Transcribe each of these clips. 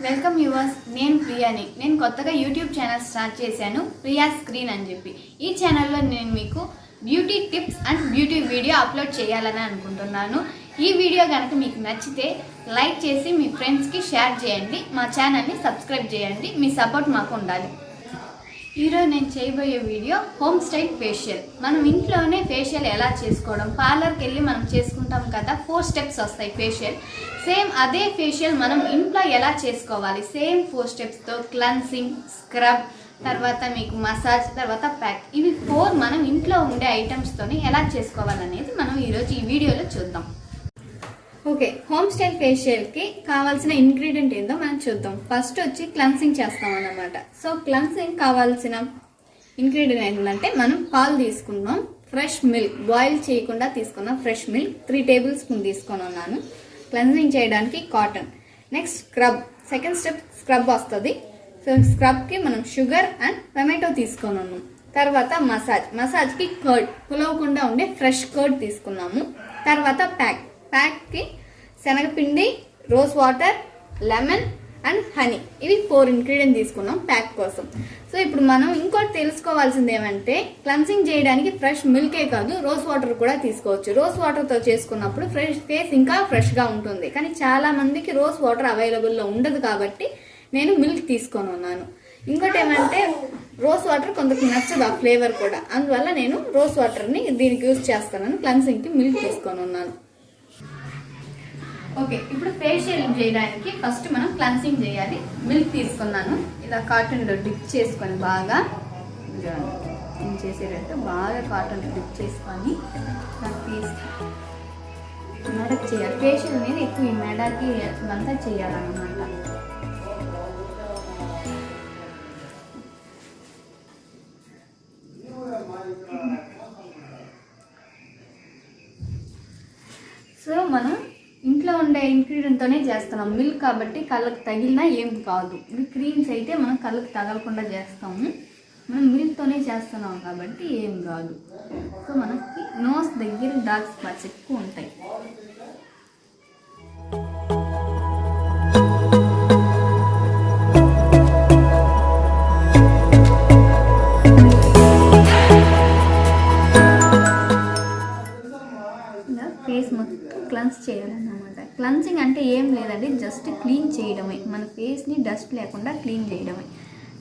Welcome yours. నేను ప్రియాని. నేను కొత్తగా యూట్యూబ్ ఛానల్ స్టార్ట్ చేశాను, ప్రియా స్క్రీన్ అని చెప్పి. ఈ ఛానల్లో నేను మీకు beauty tips and beauty video upload చేయాలని అనుకుంటున్నాను. ఈ వీడియో కనుక మీకు నచ్చితే లైక్ చేసి మీ ఫ్రెండ్స్కి షేర్ చేయండి, మా ఛానల్ని సబ్స్క్రైబ్ చేయండి. మీ సపోర్ట్ మాకు ఉండాలి. ఈరోజు నేను చేయబోయే వీడియో హోమ్ స్టైల్ ఫేషియల్. మనం ఇంట్లోనే ఫేషియల్ ఎలా చేసుకోవడం, పార్లర్కి వెళ్ళి మనం చేసుకుంటాం కదా, 4 స్టెప్స్ వస్తాయి ఫేషియల్. సేమ్ అదే ఫేషియల్ మనం ఇంట్లో ఎలా చేసుకోవాలి, సేమ్ 4 స్టెప్స్తో క్లెన్సింగ్, స్క్రబ్, తర్వాత మీకు మసాజ్, తర్వాత ప్యాక్. ఇవి 4 మనం ఇంట్లో ఉండే ఐటమ్స్తోని ఎలా చేసుకోవాలనేది మనం ఈరోజు ఈ వీడియోలో చూద్దాం. ఓకే, హోమ్ స్టైల్ ఫేషియల్కి కావాల్సిన ఇంగ్రీడియంట్ ఏందో మనం చూద్దాం. ఫస్ట్ వచ్చి క్లెన్సింగ్ చేస్తాం అన్నమాట. సో క్లెన్సింగ్ కావాల్సిన ఇంగ్రీడియంట్ ఏంటంటే మనం పాలు తీసుకున్నాం, ఫ్రెష్ మిల్క్, బాయిల్ చేయకుండా తీసుకున్నాం ఫ్రెష్ మిల్క్ 3 టేబుల్ స్పూన్ తీసుకొని ఉన్నాను. క్లెన్సింగ్ చేయడానికి cotton. Next scrub, second step scrub వస్తుంది. సో స్క్రబ్కి మనం షుగర్ అండ్ టొమాటో తీసుకొని ఉన్నాం. తర్వాత మసాజ్కి కర్డ్, పులవకుండా ఉండే ఫ్రెష్ కర్డ్ తీసుకున్నాము. తర్వాత ప్యాక్కి శనగపిండి, rose water, lemon and honey, ఇవి 4 ఇంగ్రీడియంట్ తీసుకున్నాం ప్యాక్ కోసం. సో ఇప్పుడు మనం ఇంకోటి తెలుసుకోవాల్సింది ఏమంటే, క్లెన్సింగ్ చేయడానికి ఫ్రెష్ మిల్కే కాదు, రోజ్ వాటర్ కూడా తీసుకోవచ్చు. రోజ్ వాటర్తో చేసుకున్నప్పుడు ఫేస్ ఇంకా ఫ్రెష్గా ఉంటుంది. కానీ చాలా మందికి రోజ్ వాటర్ అవైలబుల్లో ఉండదు కాబట్టి నేను మిల్క్ తీసుకొని ఉన్నాను. ఇంకోటి ఏమంటే, రోజ్ వాటర్ కొందరికి నచ్చదు, ఆ ఫ్లేవర్ కూడా. అందువల్ల నేను రోజ్ వాటర్ని దీనికి యూజ్ చేస్తాను. క్లెన్సింగ్కి మిల్క్ తీసుకొని ఉన్నాను. ఓకే, ఇప్పుడు ఫేషియల్ చేయడానికి ఫస్ట్ మనం క్లెన్సింగ్ చేయాలి. మిల్క్ తీసుకున్నాను, ఇలా కాటన్లో డిప్ చేసుకొని బాగా నేను చేసేటట్టు బాగా కాటన్లో డిప్ చేసుకొని మెడకి చేయాలి. ఫేషియల్ అనేది ఎక్కువ ఈ మెడకి అంతా చేయాలన్నమాట. సో మనం ఇంట్లో ఉండే ఇంగ్రీడియంట్తోనే చేస్తున్నాం. మిల్క్ కాబట్టి కళ్ళకు తగిలినా ఏం కాదు. ఇవి క్రీమ్స్ అయితే మనం కళ్ళకు తగలకుండా చేస్తాము. మనం మిల్క్తోనే చేస్తున్నాం కాబట్టి ఏం కాదు. సో మనకి నోస్ దగ్గర డార్క్ స్పాట్స్ ఎక్కువ ఉంటాయి. ఫేస్ మొత్తం క్లెన్స్ చేయాలన్నమాట. క్లెన్సింగ్ అంటే ఏం లేదండి, జస్ట్ క్లీన్ చేయడమే. మన ఫేస్ని డస్ట్ లేకుండా క్లీన్ చేయడమే.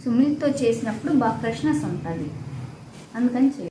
సో మిల్క్తో చేసినప్పుడు బాగా ఫ్రెష్నెస్ ఉంటుంది, అందుకని చేయాలి.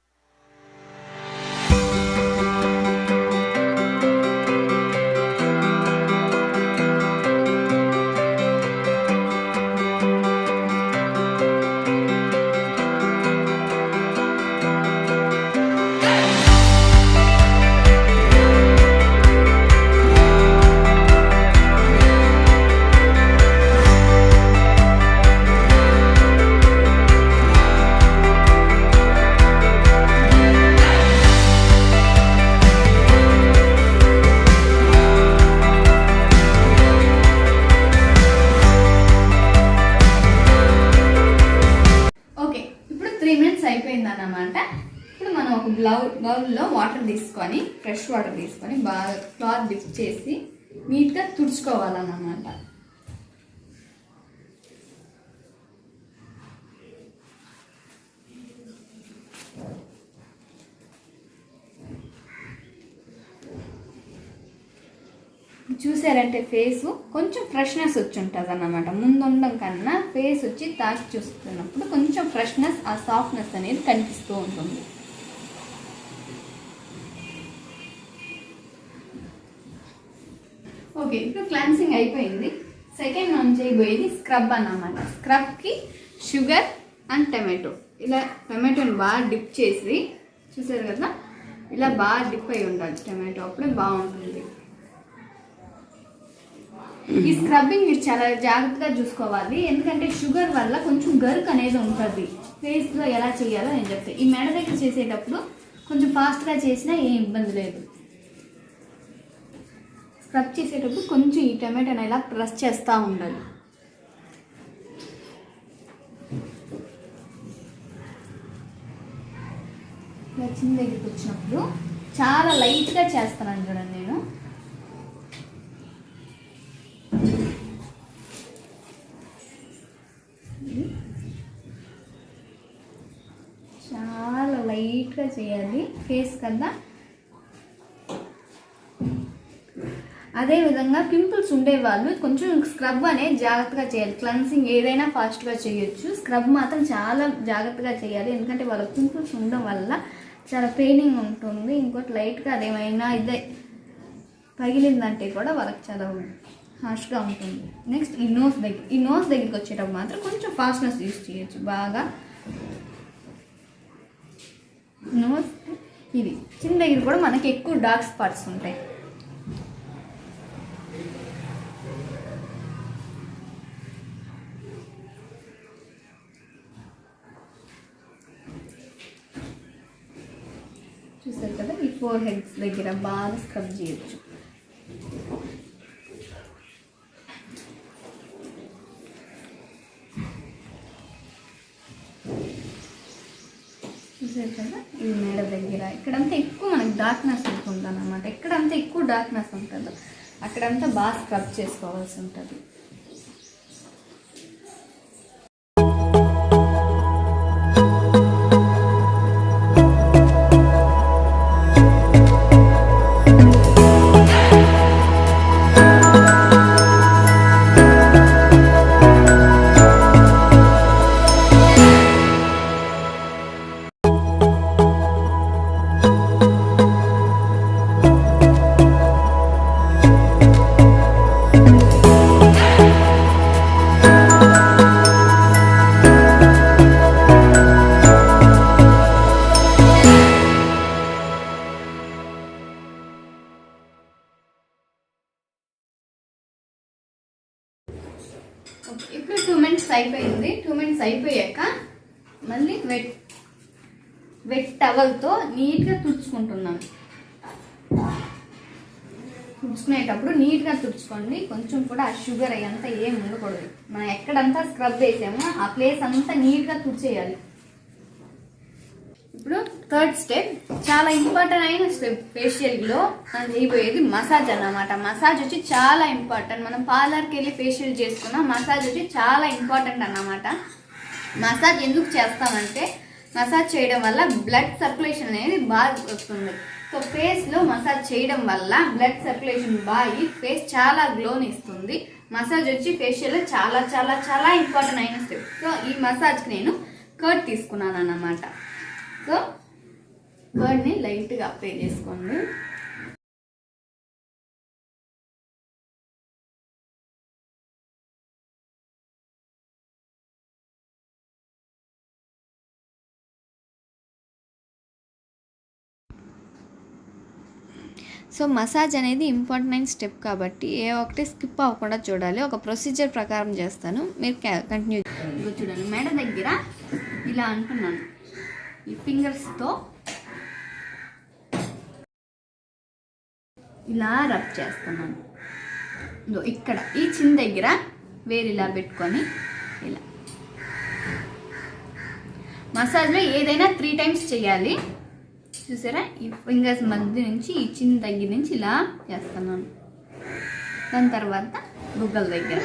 అయిపోయిందన్నమాట. ఇప్పుడు మనం ఒక బౌల్లో వాటర్ తీసుకొని, ఫ్రెష్ వాటర్ తీసుకొని బాగా క్లాత్ డిప్ చేసి నీట్గా తుడుచుకోవాలన్నమాట. చూసారంటే ఫేసు కొంచెం ఫ్రెష్నెస్ వచ్చి ఉంటుంది అన్నమాట. ముందు ఉండడం కన్నా ఫేస్ వచ్చి తాకి చూస్తున్నప్పుడు కొంచెం ఫ్రెష్నెస్, ఆ సాఫ్ట్నెస్ అనేది కనిపిస్తూ ఉంటుంది. ఓకే, ఇప్పుడు క్లెన్సింగ్ అయిపోయింది. సెకండ్ మనం చేయబోయేది స్క్రబ్ అన్నమాట. స్క్రబ్కి షుగర్ అండ్ టమాటో, ఇలా టమాటోని బాగా డిప్ చేసి, చూసారు కదా, ఇలా బాగా డిప్ అయి ఉండాలి టమాటో, అప్పుడే బాగుంటుంది. ఈ స్క్రబ్బింగ్ మీరు చాలా జాగ్రత్తగా చూసుకోవాలి, ఎందుకంటే షుగర్ వల్ల కొంచెం గరుకు అనేది ఉంటుంది. ఫేస్లో ఎలా చేయాలో నేను చెప్తాను. ఈ మెడ దగ్గర చేసేటప్పుడు కొంచెం ఫాస్ట్గా చేసినా ఏం ఇబ్బంది లేదు. స్క్రబ్ చేసేటప్పుడు కొంచెం ఈ టమాటోని ఇలా ప్రెస్ చేస్తూ ఉండాలి. ఇలా చిన్న దగ్గరికి వచ్చినప్పుడు చాలా లైట్గా చేస్తాను చూడండి నేను. లైట్గా చేయాలి ఫేస్ కన్నా. అదేవిధంగా పింపుల్స్ ఉండేవాళ్ళు కొంచెం స్క్రబ్ అనేది జాగ్రత్తగా చేయాలి. క్లెన్సింగ్ ఏదైనా ఫాస్ట్గా చేయొచ్చు, స్క్రబ్ మాత్రం చాలా జాగ్రత్తగా చేయాలి. ఎందుకంటే వాళ్ళకి పింపుల్స్ ఉండడం వల్ల చాలా పెయినింగ్ ఉంటుంది. ఇంకోటి లైట్గా అదేమైనా ఇదే పగిలిందంటే కూడా వాళ్ళకి చాలా హార్ష్గా ఉంటుంది. నెక్స్ట్ ఈ నోస్ దగ్గరికి వచ్చేటప్పుడు మాత్రం కొంచెం ఫాస్ట్నెస్ యూజ్ చేయొచ్చు. బాగా నోస్ ఇది చిన్న దగ్గర కూడా మనకి ఎక్కువ డార్క్ స్పాట్స్ ఉంటాయి. చూసారు కదా, ఈ 4 హెడ్స్ దగ్గర బాగా స్క్రబ్ చేయొచ్చు. చూసారు కదా, ఇది మేడ దగ్గర ఇక్కడంతా ఎక్కువ మనకి డార్క్నెస్ ఉంటుంది అన్నమాట. ఎక్కడంతా ఎక్కువ డార్క్నెస్ ఉంటుందో అక్కడంతా బాగా స్క్రబ్ చేసుకోవాల్సి ఉంటుంది. ఇప్పుడు 2 minutes అయిపోయింది. 2 minutes అయిపోయాక మళ్ళీ వెట్ టవల్తో నీట్గా తుడుచుకుంటున్నాను. తుడుచుకునేటప్పుడు నీట్గా తుడుచుకోండి. కొంచెం కూడా ఆ షుగర్ అయ్యంతా ఏం ఉండకూడదు. మనం ఎక్కడంతా స్క్రబ్ చేసామో ఆ ప్లేస్ అంతా నీట్గా తుడిచేయాలి. ఇప్పుడు 3rd స్టెప్, చాలా ఇంపార్టెంట్ అయిన స్టెప్ ఫేషియల్లో మనం చేయబోయేది మసాజ్ అన్నమాట. మసాజ్ వచ్చి చాలా ఇంపార్టెంట్. మనం పార్లర్కి వెళ్ళి ఫేషియల్ చేసుకున్నా మసాజ్ వచ్చి చాలా ఇంపార్టెంట్ అన్నమాట. మసాజ్ ఎందుకు చేస్తామంటే మసాజ్ చేయడం వల్ల బ్లడ్ సర్క్యులేషన్ అనేది బాగా వస్తుంది. సో ఫేస్లో మసాజ్ చేయడం వల్ల బ్లడ్ సర్క్యులేషన్ బాగా ఫేస్ చాలా గ్లోని ఇస్తుంది. మసాజ్ వచ్చి ఫేషియల్లో చాలా చాలా చాలా ఇంపార్టెంట్ అయిన స్టెప్. సో ఈ మసాజ్కి నేను కర్డ్ తీసుకున్నాను అన్నమాట. సో కర్డ్ని లైట్గా అప్లై చేసుకోండి. సో మసాజ్ అనేది ఇంపార్టెంట్ స్టెప్ కాబట్టి ఏ ఒక్కటి స్కిప్ అవ్వకుండా చూడాలి. ఒక ప్రొసీజర్ ప్రకారం చేస్తాను, మీరు కంటిన్యూ చూడండి. మెడ దగ్గర ఇలా అంటున్నాను, ఈ ఫింగర్స్తో ఇలా రబ్ చేస్తున్నాను. ఇక్కడ ఈ చిన్న దగ్గర వేరు ఇలా పెట్టుకొని ఇలా మసాజ్లో ఏదైనా 3 times చేయాలి. చూసారా, ఈ ఫింగర్స్ మధ్య నుంచి ఈ చిన్న దగ్గర నుంచి ఇలా చేస్తున్నాను. దాని తర్వాత బుగ్గల దగ్గర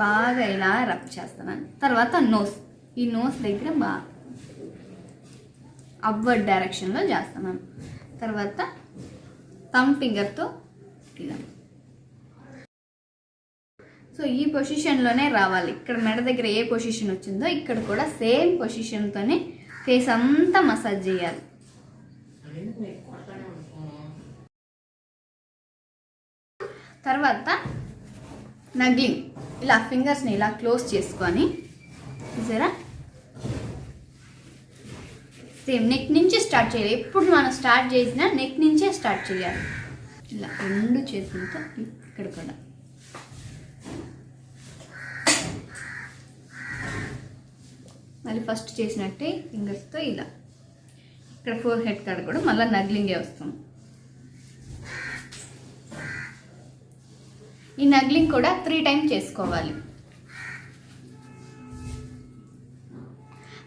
బాగా ఇలా రబ్ చేస్తున్నాను. తర్వాత ఈ నోస్ దగ్గర బాగా అప్వర్డ్ డైరెక్షన్లో చేస్తున్నాను. తర్వాత థంబ్ ఫింగర్తో ఇలా. సో ఈ పొజిషన్లోనే రావాలి. ఇక్కడ మెడ దగ్గర ఏ పొజిషన్ వచ్చిందో ఇక్కడ కూడా సేమ్ పొజిషన్తోనే ఫేస్ అంతా మసాజ్ చేయాలి. తర్వాత నగ్లింగ్, ఇలా ఫింగర్స్ని ఇలా క్లోజ్ చేసుకొని చూసారా, సేమ్ నెక్ నుంచి స్టార్ట్ చేయాలి. ఎప్పుడు మనం స్టార్ట్ చేసినా నెక్ నుంచే స్టార్ట్ చేయాలి. ఇలా 2 చేతులతో ఇక్కడ కూడా మళ్ళీ ఫస్ట్ చేసినట్టే ఫింగర్స్తో ఇలా ఇక్కడ 4 హెడ్ కాడ కూడా మళ్ళీ నగ్లింగే వస్తుంది. ఈ నగ్లింగ్ కూడా 3 times చేసుకోవాలి.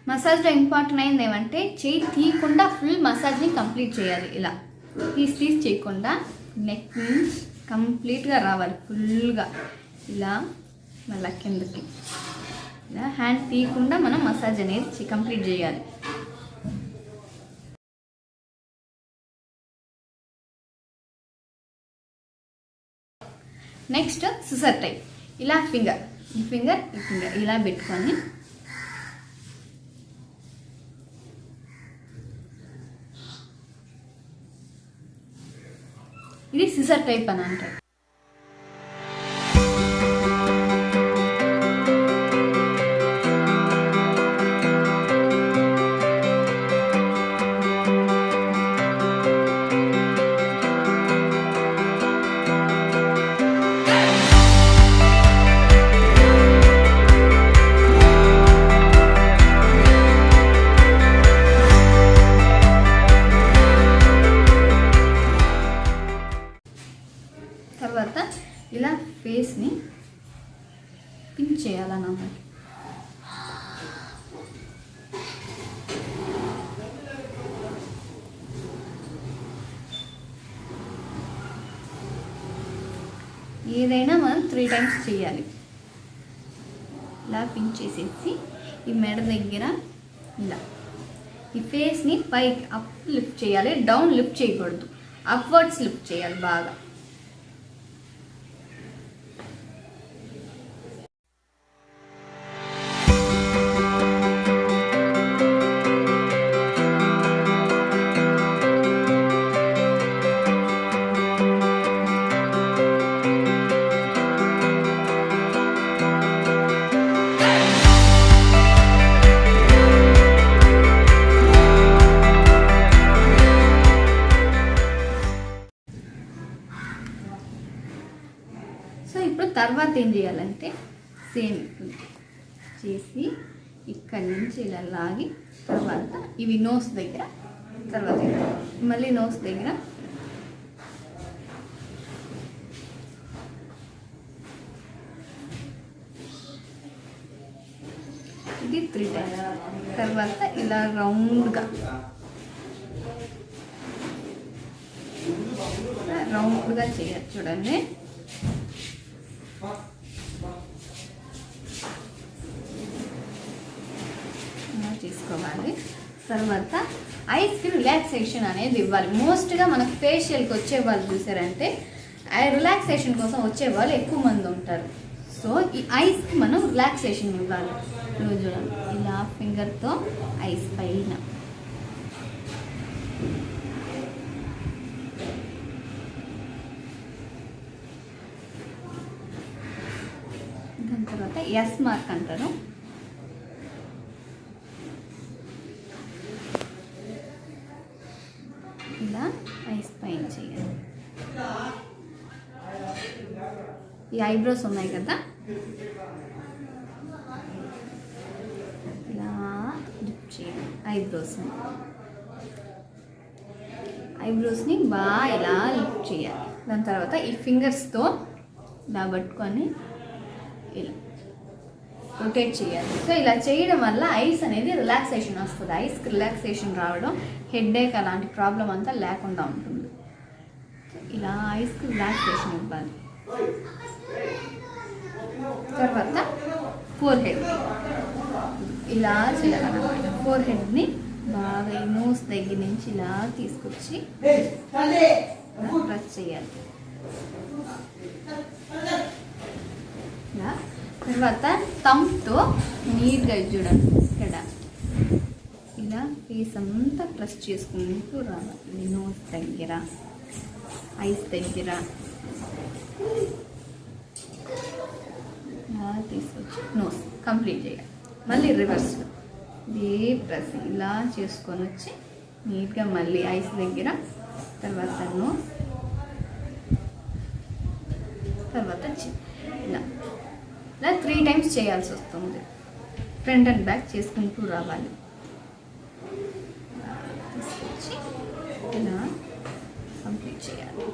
మసాజ్లో ఇంపార్టెంట్ అయింది ఏమంటే చేయి తీయకుండా ఫుల్ మసాజ్ని కంప్లీట్ చేయాలి. ఇలా తీసి చేయకుండా నెక్ నుంచి కంప్లీట్గా రావాలి ఫుల్గా. ఇలా మళ్ళీ కిందకి ఇలా హ్యాండ్ తీయకుండా మనం మసాజ్ అనేది కంప్లీట్ చేయాలి. Next scissor type. ఇలా ఈ ఫింగర్ ఇలా పెట్టుకొని ఇది సిజర్ టైప్ అని అంటారు. తర్వాత ఇలా ఫేస్ని పిన్ చేయాలన్నమాట. ఏదైనా మనం 3 టైమ్స్ చేయాలి. ఇలా పిన్ చేసేసి ఈ మెడ దగ్గర ఇలా ఈ ఫేస్ని పైకి అప్ లిఫ్ట్ చేయాలి, డౌన్ లిఫ్ట్ చేయకూడదు, అప్వర్డ్స్ లిఫ్ట్ చేయాలి బాగా. సో ఇప్పుడు తర్వాత ఏం చేయాలంటే సేమ్ చేసి ఇక్కడి నుంచి ఇలా లాగి తర్వాత ఇవి నోస్ దగ్గర, తర్వాత మళ్ళీ నోస్ దగ్గర ఇది 3 టైమ్స్. తర్వాత ఇలా రౌండ్గా చేయాలి. చూడండి తీసుకోవాలి. తర్వాత ఐస్కి రిలాక్సేషన్ అనేది ఇవ్వాలి. మోస్ట్గా మనకు ఫేషియల్కి వచ్చే వాళ్ళు చూసారంటే రిలాక్సేషన్ కోసం వచ్చే వాళ్ళు ఎక్కువ మంది ఉంటారు. సో ఈ ఐస్కి మనం రిలాక్సేషన్ ఇవ్వాలి. చూడండి ఇలా ఫింగర్తో ఐస్ పైన దాని తర్వాత ఎస్ మార్క్ అంటారు. ఇలా ఐస్ పైన చేయాలి. ఈ ఐబ్రోస్ ఉన్నాయి కదా, ఇలా లిఫ్ట్ చేయాలి. ఐబ్రోస్ని బాగా ఇలా లిఫ్ట్ చేయాలి. దాని తర్వాత ఈ ఫింగర్స్తో ఇలా పట్టుకొని ఇలా రొటేట్ చేయాలి. సో ఇలా చేయడం వల్ల ఐస్ అనేది రిలాక్సేషన్ వస్తుంది. ఐస్కి రిలాక్సేషన్ రావడం, హెడేక్ అలాంటి ప్రాబ్లం అంతా లేకుండా ఉంటుంది. ఇలా ఐస్కి రిలాక్సేషన్ ఇవ్వాలి. తర్వాత ఫోర్ హెడ్ ఇలా చేయాలన్నమాట. ఫోర్ హెడ్ని బాగా ఈ నోస్ దగ్గర నుంచి ఇలా తీసుకొచ్చి ప్రెస్ చేయాలి. తర్వాత థంబ్తో నీట్గా చూడండి ఇక్కడ ఇలా ఫేస్ అంతా ప్రెస్ చేసుకుంటూ రావాలి. నోస్ దగ్గర, ఐస్ దగ్గర ఇలా తీసుకొచ్చి నోస్ కంప్లీట్ చేయాలి. మళ్ళీ రివర్స్ ఇదే ప్రెస్ ఇలా చేసుకొని వచ్చి నీట్గా మళ్ళీ ఐస్ దగ్గర, తర్వాత నోస్, తర్వాత ఇలా 3 టైమ్స్ చేయాల్సి వస్తుంది. ఫ్రంట్ అండ్ బ్యాక్ చేసుకుంటూ రావాలి. తీసుకొచ్చి ఇలా కంప్లీట్ చేయాలి.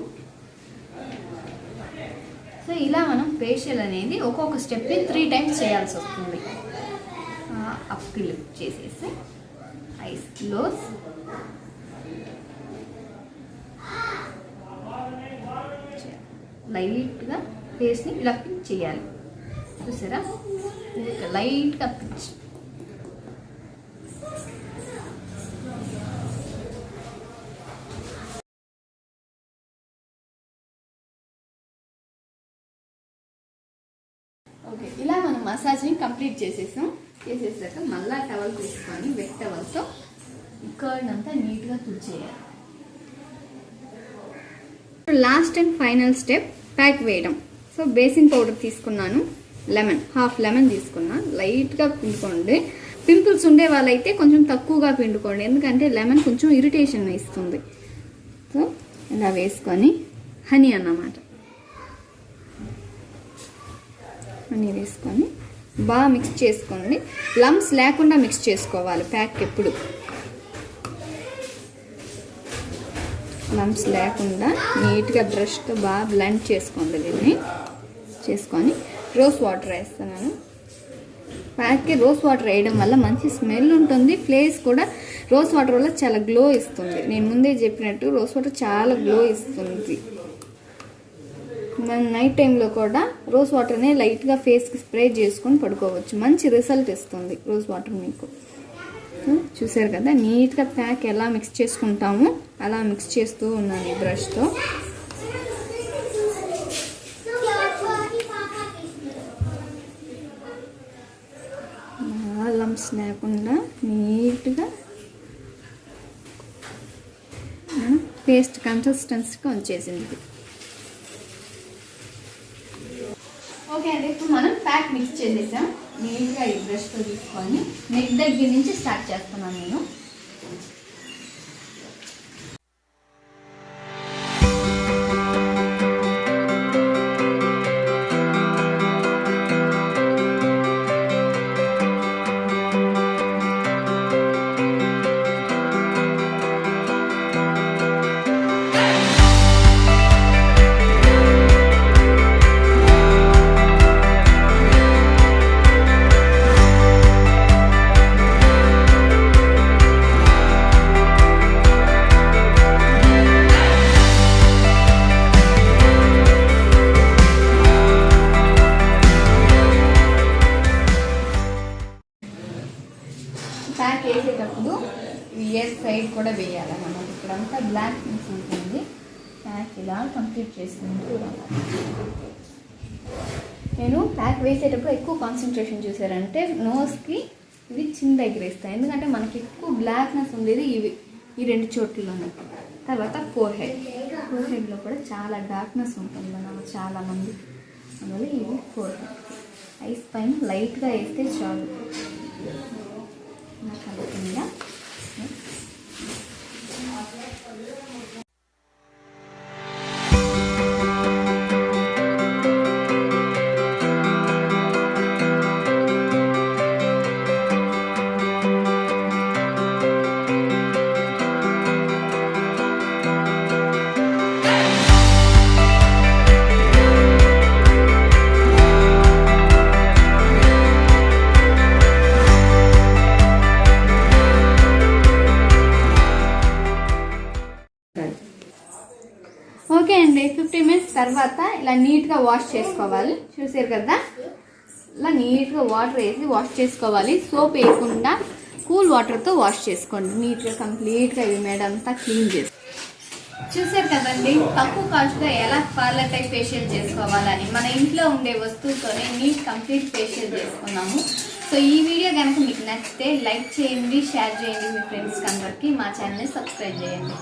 సో ఇలా మనం ఫేషియల్ అనేది ఒక్కొక్క స్టెప్ని 3 టైమ్స్ చేయాల్సి వస్తుంది. అప్కి లిఫ్ట్ చేసేసి ఐస్ క్లోజ్, లైట్గా ఫేస్ని ఇలా పిచ్ చేయాలి. చూసారా, లైట్గా పిచ్. ఓకే, ఇలా మనం మసాజ్ని కంప్లీట్ చేసేసాక మళ్ళీ టవల్ తీసుకొని వెట్ టవల్తో కర్డ్ అంతా నీట్గా తుడిచేయాలి. Last and final step pack వేయడం. సో బేసిన్ పౌడర్ తీసుకున్నాను, హాఫ్ లెమన్ తీసుకున్నా, లైట్గా పిండుకోండి. పింపుల్స్ ఉండే వాళ్ళైతే కొంచెం తక్కువగా పిండుకోండి, ఎందుకంటే లెమన్ కొంచెం ఇరిటేషన్ ఇస్తుంది. సో ఇలా వేసుకొని హనీ అన్నమాట, హనీ వేసుకొని బాగా మిక్స్ చేసుకోండి. లమ్స్ లేకుండా మిక్స్ చేసుకోవాలి ప్యాక్ ఎప్పుడు, లమ్స్ లేకుండా నీట్గా బ్రష్తో బాగా బ్లెండ్ చేసుకోండి. దీన్ని చేసుకొని రోజ్ వాటర్ వేస్తున్నాను. ప్యాక్కి రోజ్ వాటర్ వేయడం వల్ల మంచి స్మెల్ ఉంటుంది, ఫ్లేస్ కూడా రోజ్ వాటర్ వల్ల చాలా గ్లో ఇస్తుంది. నేను ముందే చెప్పినట్టు రోజ్ వాటర్ చాలా గ్లో ఇస్తుంది. మనం నైట్ టైంలో కూడా రోజ్ వాటర్ని లైట్గా ఫేస్కి స్ప్రే చేసుకొని పడుకోవచ్చు, మంచి రిజల్ట్ ఇస్తుంది రోజ్ వాటర్ మీకు. చూసారు కదా నీట్గా ప్యాక్ ఎలా మిక్స్ చేసుకుంటామో అలా మిక్స్ చేస్తూ ఉన్నాను ఈ బ్రష్తో. లమ్స్ లేకుండా నీట్గా పేస్ట్ కన్సిస్టెన్సీగా వచ్చేసింది. ఓకే అండి, ఇప్పుడు మనం ప్యాక్ మిక్స్ చేసేసాం. నీట్గా ఈ బ్రష్తో తీసుకొని నెక్ దగ్గర నుంచి స్టార్ట్ చేస్తున్నాను నేను. ప్యాక్ వేసేటప్పుడు ఇయర్ సైడ్ కూడా వేయాలన్నమాట. ఇక్కడంతా బ్లాక్ మిక్స్ ఉంటుంది. ప్యాక్ ఇలా కంప్లీట్ చేసుకుంటూ నేను ప్యాక్ వేసేటప్పుడు ఎక్కువ కాన్సన్ట్రేషన్ చూసారంటే నోస్కి ఇవి చిన్న దగ్గర వేస్తాను, ఎందుకంటే మనకి ఎక్కువ బ్లాక్నెస్ ఉండేది ఈ రెండు చోట్లలోనే. తర్వాత ఫోర్ హెడ్లో కూడా చాలా డార్క్నెస్ ఉంటుంది అన్నమాట చాలామంది, అందువల్ల ఇవి ఫోర్ హెడ్. ఐస్ పైన లైట్గా వేస్తే చాలు. కలుపుతుందా ఓకే అండి. 15 మినిట్స్ తర్వాత ఇలా నీట్గా వాష్ చేసుకోవాలి. చూసారు కదా ఇలా నీట్గా వాటర్ వేసి వాష్ చేసుకోవాలి. సోప్ వేయకుండా కూల్ వాటర్తో వాష్ చేసుకోండి నీట్గా, కంప్లీట్గా ఇవి మేడంతా క్లీన్ చేసి. చూసారు కదండి తక్కువ కాస్ట్గా ఎలా పార్లర్ టైప్ ఫేషియల్ చేసుకోవాలని మన ఇంట్లో ఉండే వస్తువులతోనే నీట్ కంప్లీట్ ఫేషియల్ చేసుకున్నాము. సో ఈ వీడియో కనుక మీకు నచ్చితే లైక్ చేయండి, షేర్ చేయండి మీ ఫ్రెండ్స్కి అందరికీ. మా ఛానల్ని సబ్స్క్రైబ్ చేయండి.